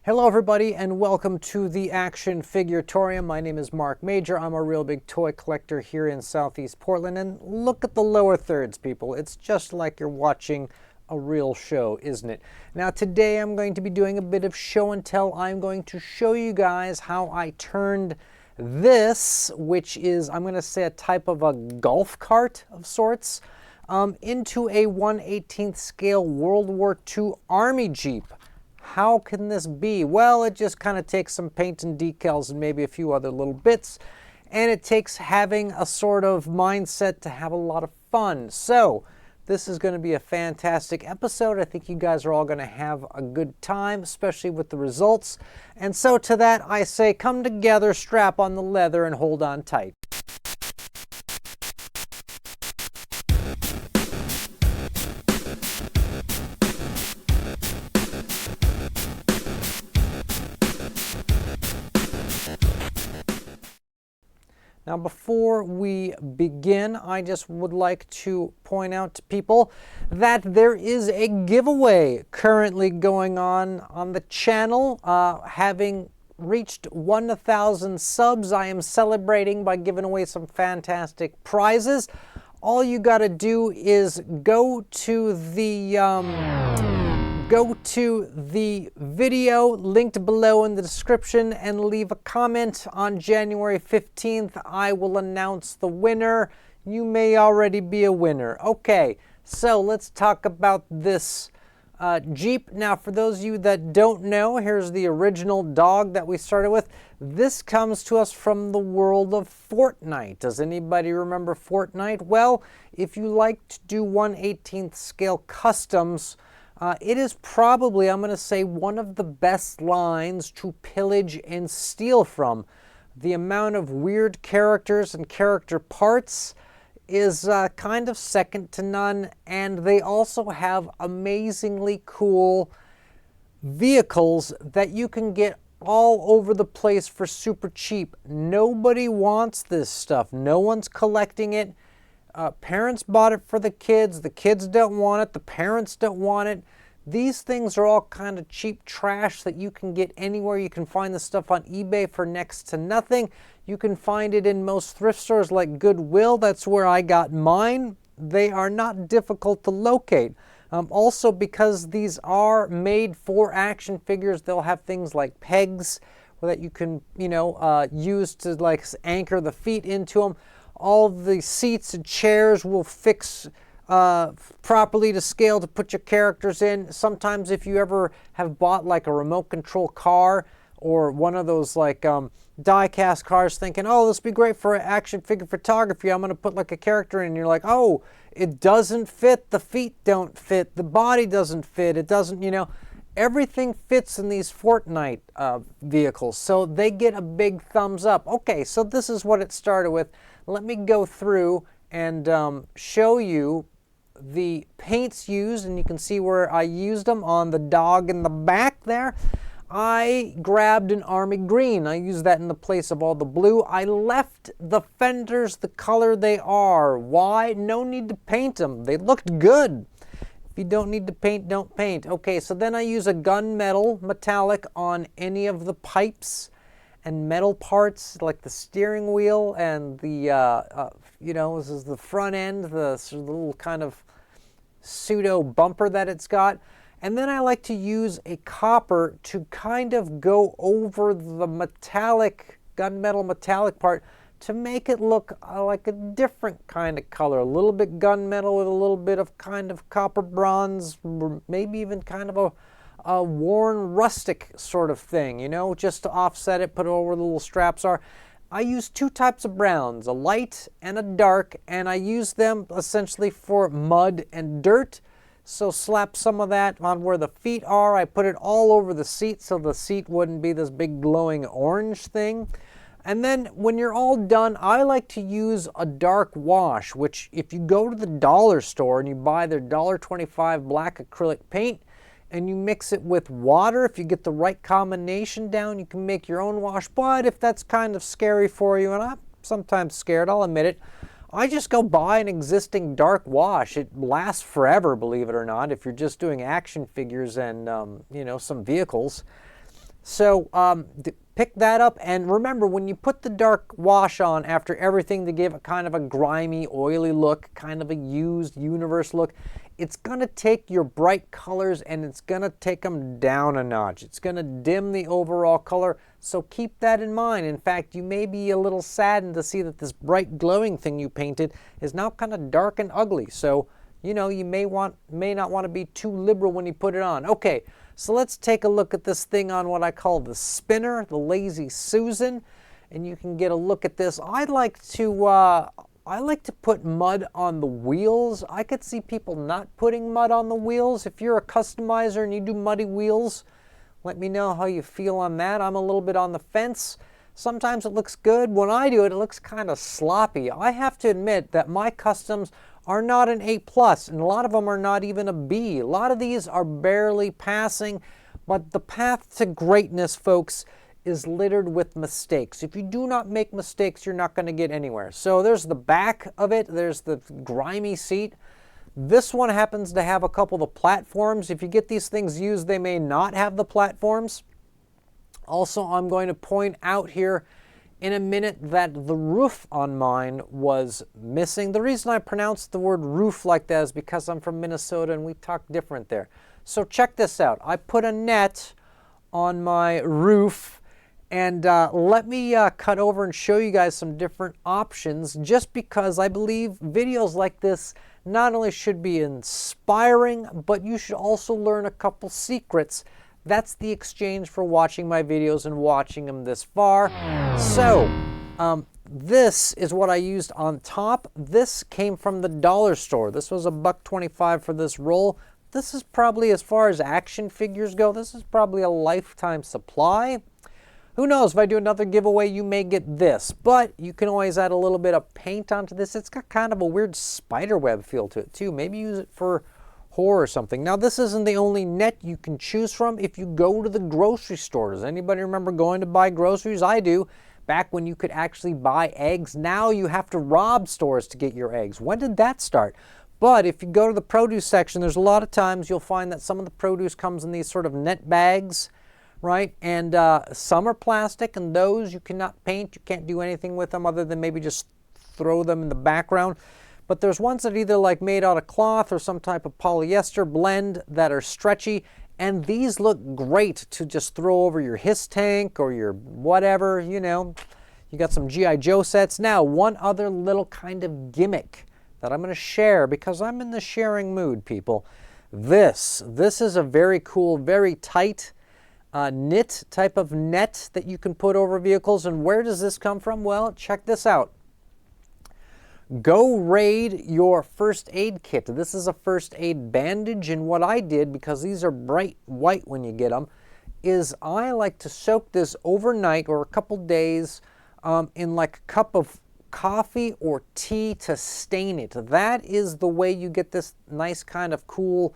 Hello everybody and welcome to the Action Figuratorium. My name is Mark Major. I'm a real big toy collector here in Southeast Portland, and look at the lower thirds, people. It's just like you're watching a real show, isn't it? Now today I'm going to be doing a bit of show and tell. I'm going to show you guys how I turned this, which is, I'm going to say, a type of a golf cart of sorts, into a 1/18th scale World War II Army Jeep. How can this be? Well, it just kind of takes some paint and decals and maybe a few other little bits, and it takes having a sort of mindset to have a lot of fun. So this is going to be a fantastic episode. I think you guys are all going to have a good time, especially with the results. And so to that I say, come together, strap on the leather, and hold on tight. Now, before we begin, I just would like to point out to people that there is a giveaway currently going on the channel. Having reached 1,000 subs, I am celebrating by giving away some fantastic prizes. All you got to do is go to the video linked below in the description and leave a comment. On January 15th, I will announce the winner. You may already be a winner. Okay, so let's talk about this Jeep. Now, for those of you that don't know, here's the original dog that we started with. This comes to us from the world of Fortnite. Does anybody remember Fortnite? Well, if you like to do 1/18th scale customs, it is probably, I'm going to say, one of the best lines to pillage and steal from. The amount of weird characters and character parts is kind of second to none, and they also have amazingly cool vehicles that you can get all over the place for super cheap. Nobody wants this stuff. No one's collecting it. Parents bought it for the kids don't want it, the parents don't want it. These things are all kind of cheap trash that you can get anywhere. You can find this stuff on eBay for next to nothing. You can find it in most thrift stores like Goodwill. That's where I got mine. They are not difficult to locate. Also, because these are made for action figures, they'll have things like pegs that you can, use to like anchor the feet into them. All the seats and chairs will fix properly to scale to put your characters in. Sometimes if you ever have bought like a remote control car or one of those like die-cast cars thinking, oh, this would be great for action figure photography, I'm going to put like a character in, and you're like, oh, it doesn't fit, the feet don't fit, the body doesn't fit, it doesn't, everything fits in these Fortnite vehicles, so they get a big thumbs up. Okay, so this is what it started with. Let me go through and show you the paints used, and you can see where I used them on the dog in the back there. I grabbed an army green. I used that in the place of all the blue. I left the fenders the color they are. Why? No need to paint them. They looked good. If you don't need to paint, don't paint. Okay, so then I use a gunmetal metallic on any of the pipes and metal parts like the steering wheel and the, this is the front end, the little kind of pseudo bumper that it's got. And then I like to use a copper to kind of go over the metallic, gunmetal metallic part to make it look like a different kind of color. A little bit gunmetal with a little bit of kind of copper bronze, maybe even kind of a worn rustic sort of thing, just to offset it, put it over where the little straps are. I use two types of browns, a light and a dark, and I use them essentially for mud and dirt. So slap some of that on where the feet are. I put it all over the seat so the seat wouldn't be this big glowing orange thing. And then when you're all done, I like to use a dark wash, which if you go to the dollar store and you buy their $1.25 black acrylic paint, and you mix it with water, if you get the right combination down, you can make your own wash. But if that's kind of scary for you, and I'm sometimes scared, I'll admit it, I just go buy an existing dark wash. It lasts forever, believe it or not, if you're just doing action figures and, some vehicles. So pick that up, and remember, when you put the dark wash on after everything to give a kind of a grimy, oily look, kind of a used universe look, it's going to take your bright colors and it's going to take them down a notch. It's going to dim the overall color, so keep that in mind. In fact, you may be a little saddened to see that this bright glowing thing you painted is now kind of dark and ugly. So, you know, you may not want to be too liberal when you put it on. Okay, so let's take a look at this thing on what I call the spinner, the Lazy Susan, and you can get a look at this. I like to put mud on the wheels. I could see people not putting mud on the wheels. If you're a customizer and you do muddy wheels, let me know how you feel on that. I'm a little bit on the fence. Sometimes it looks good. When I do it, it looks kind of sloppy. I have to admit that my customs are not an A+, and a lot of them are not even a B. A lot of these are barely passing, but the path to greatness, folks, is littered with mistakes. If you do not make mistakes, you're not going to get anywhere. So there's the back of it. There's the grimy seat. This one happens to have a couple of the platforms. If you get these things used, they may not have the platforms. Also, I'm going to point out here in a minute that the roof on mine was missing. The reason I pronounced the word roof like that is because I'm from Minnesota and we talk different there. So check this out. I put a net on my roof, and let me cut over and show you guys some different options, just because I believe videos like this not only should be inspiring, but you should also learn a couple secrets. That's the exchange for watching my videos and watching them this far. So, this is what I used on top. This came from the dollar store. This was $1.25 for this roll. This is probably, as far as action figures go, this is probably a lifetime supply. Who knows, if I do another giveaway, you may get this, but you can always add a little bit of paint onto this. It's got kind of a weird spiderweb feel to it too. Maybe use it for horror or something. Now, this isn't the only net you can choose from if you go to the grocery store. Does anybody remember going to buy groceries? I do. Back when you could actually buy eggs. Now you have to rob stores to get your eggs. When did that start? But if you go to the produce section, there's a lot of times you'll find that some of the produce comes in these sort of net bags, right? And some are plastic, and those you cannot paint. You can't do anything with them other than maybe just throw them in the background. But there's ones that are either like made out of cloth or some type of polyester blend that are stretchy, and these look great to just throw over your HISS tank or your whatever, you know. You got some G.I. Joe sets. Now, one other little kind of gimmick that I'm going to share, because I'm in the sharing mood, people. This is a very cool, very tight knit type of net that you can put over vehicles. And where does this come from? Well, check this out. Go raid your first aid kit. This is a first aid bandage, and what I did, because these are bright white when you get them, is I like to soak this overnight or a couple days in like a cup of coffee or tea to stain it. That is the way you get this nice kind of cool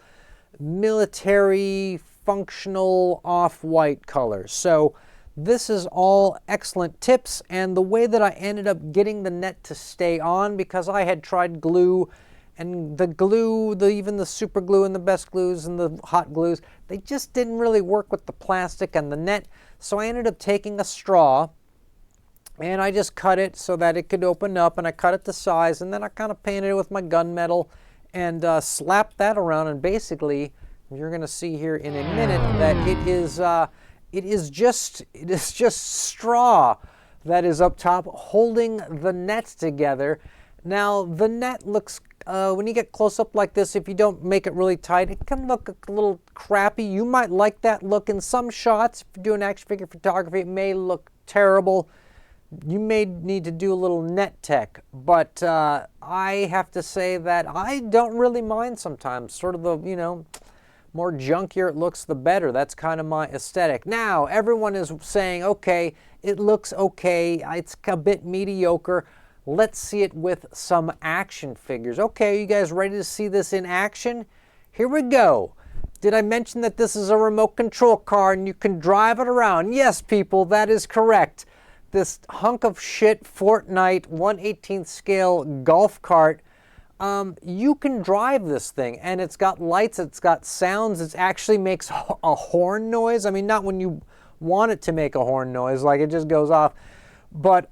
military functional off-white color. So this is all excellent tips, and the way that I ended up getting the net to stay on, because I had tried glue, and the glue, even the super glue and the best glues and the hot glues, they just didn't really work with the plastic and the net. So I ended up taking a straw, and I just cut it so that it could open up, and I cut it to size, and then I kind of painted it with my gunmetal and slapped that around, and basically you're going to see here in a minute that it is just straw that is up top holding the net together. Now, the net looks, when you get close up like this, if you don't make it really tight, it can look a little crappy. You might like that look in some shots. If you're doing action figure photography, it may look terrible. You may need to do a little net tech, but I have to say that I don't really mind sometimes. Sort of the, you know, more junkier it looks, the better. That's kind of my aesthetic. Now, everyone is saying, okay, it looks okay, it's a bit mediocre. Let's see it with some action figures. Okay, you guys ready to see this in action? Here we go. Did I mention that this is a remote control car and you can drive it around? Yes, people, that is correct. This hunk of shit Fortnite 1/18 scale golf cart, you can drive this thing, and it's got lights, it's got sounds, it actually makes a horn noise. I mean, not when you want it to make a horn noise, like it just goes off. But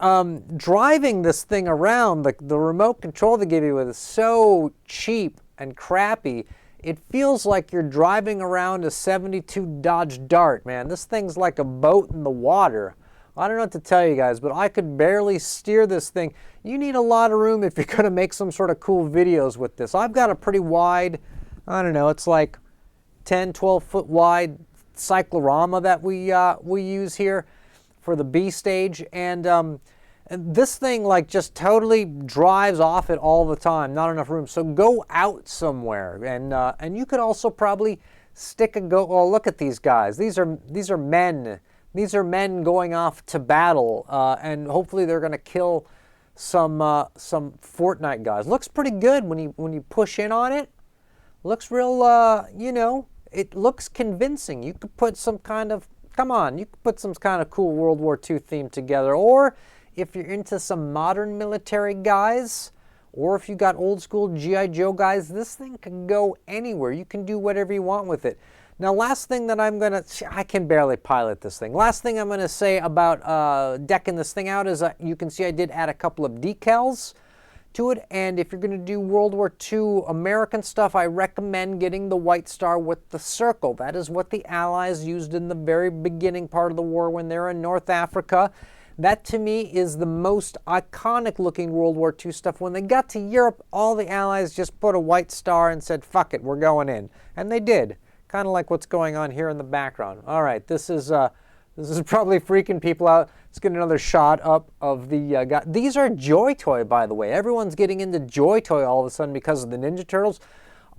driving this thing around, the remote control they give you with is so cheap and crappy. It feels like you're driving around a 72 Dodge Dart, man. This thing's like a boat in the water. I don't know what to tell you guys, but I could barely steer this thing. You need a lot of room if you're going to make some sort of cool videos with this. I've got a pretty wide, I don't know, it's like 10, 12 foot wide cyclorama that we use here for the B stage, and this thing like just totally drives off it all the time. Not enough room. So go out somewhere, and you could also probably stick a go. Well, look at these guys. These are men. These are men going off to battle, and hopefully they're going to kill some Fortnite guys. Looks pretty good when you push in on it. Looks real. You know, it looks convincing. You could put some kind of you could put some kind of cool World War II theme together, or if you're into some modern military guys, or if you got old school G.I. Joe guys, this thing can go anywhere. You can do whatever you want with it. Now, last thing that I can barely pilot this thing. Last thing I'm gonna say about decking this thing out is you can see I did add a couple of decals to it, and if you're gonna do World War II American stuff, I recommend getting the white star with the circle. That is what the Allies used in the very beginning part of the war when they were in North Africa. That to me is the most iconic looking World War II stuff. When they got to Europe, all the Allies just put a white star and said, fuck it, we're going in. And they did. Kind of like what's going on here in the background. All right, this is probably freaking people out. Let's get another shot up of the guy. These are JoyToy, by the way. Everyone's getting into JoyToy all of a sudden because of the Ninja Turtles.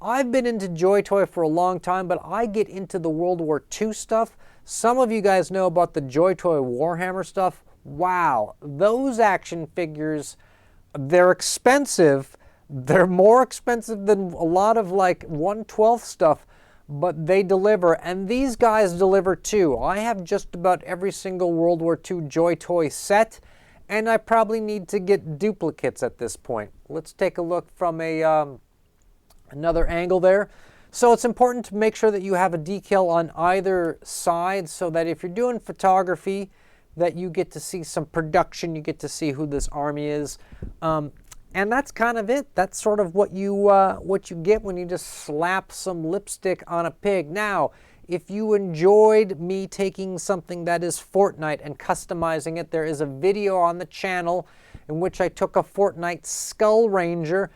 I've been into JoyToy for a long time, but I get into the World War II stuff. Some of you guys know about the JoyToy Warhammer stuff. Wow, those action figures, they're expensive. They're more expensive than a lot of like 1/12 stuff, but they deliver, and these guys deliver too. I have just about every single World War II JoyToy set, and I probably need to get duplicates at this point. Let's take a look from another angle there. So it's important to make sure that you have a decal on either side so that if you're doing photography, that you get to see some production, you get to see who this army is. And that's kind of it. That's sort of what you get when you just slap some lipstick on a pig. Now, if you enjoyed me taking something that is Fortnite and customizing it, there is a video on the channel in which I took a Fortnite Skull Ranger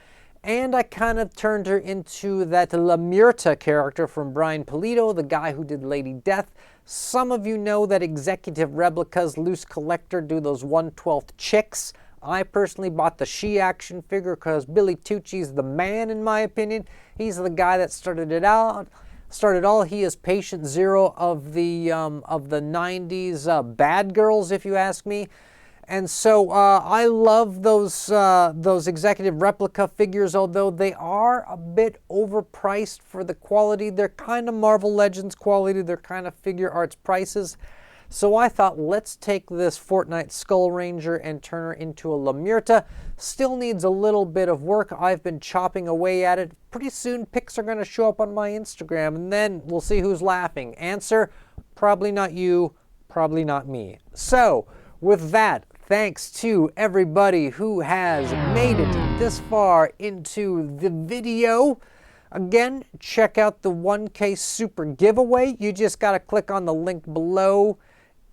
and I kind of turned her into that La Murta character from Brian Pulido, the guy who did Lady Death. Some of you know that Executive Replicas, Loose Collector, do those 1/12 chicks. I personally bought the She action figure because Billy Tucci's the man, in my opinion. He's the guy that started it all. He is patient zero of the 90s bad girls, if you ask me. And so I love those Executive Replica figures, although they are a bit overpriced for the quality. They're kind of Marvel Legends quality. They're kind of figure arts prices. So I thought, let's take this Fortnite Skull Ranger and turn her into a La Murta. Still needs a little bit of work. I've been chopping away at it. Pretty soon pics are going to show up on my Instagram, and then we'll see who's laughing. Answer, probably not you, probably not me. So with that, thanks to everybody who has made it this far into the video. Again, check out the 1K Super Giveaway. You just got to click on the link below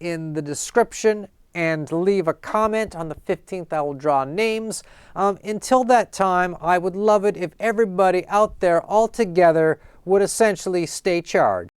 in the description and leave a comment. On the 15th, I will draw names. Until that time, I would love it if everybody out there all together would essentially stay charged.